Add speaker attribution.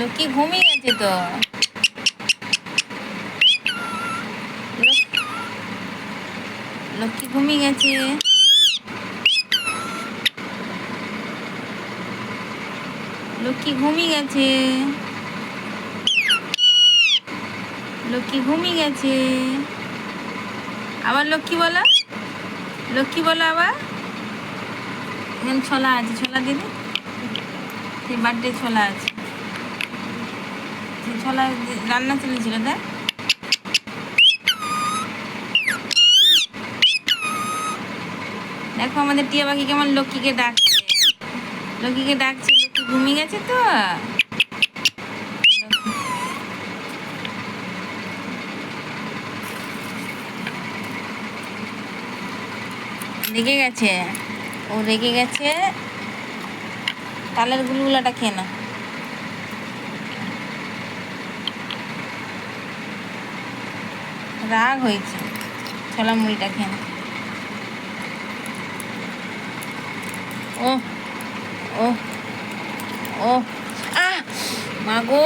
Speaker 1: লক্ষ্মী ঘুমিয়ে গেছে তো। লক্ষ্মী ঘুমিয়ে গেছে। লক্ষ্মী ঘুমিয়ে গেছে। লক্ষ্মী ঘুমিয়ে গেছে। আবার লক্ষ্মী বলো, লক্ষ্মী বলো আবার। এখানে ছোলা আছে, ছোলা দিদি, সেই বার্থডে ছোলা আছে, সেই ছোলা রান্না চলেছিল। দেখ দেখো আমাদের টিয়া পাখি কেমন লক্ষ্মীকে ডাকছে। লক্ষ্মীকে ডাকছে, লক্ষ্মী ঘুমিয়ে গেছে তো। রেগে গেছে, ও রেগে গেছে। তালের গুলগুলাটা খেয়ে না। রাগ হয়েছে, ছোলা মুড়িটা খেয়ে না। ও ও ও আহ মা গো।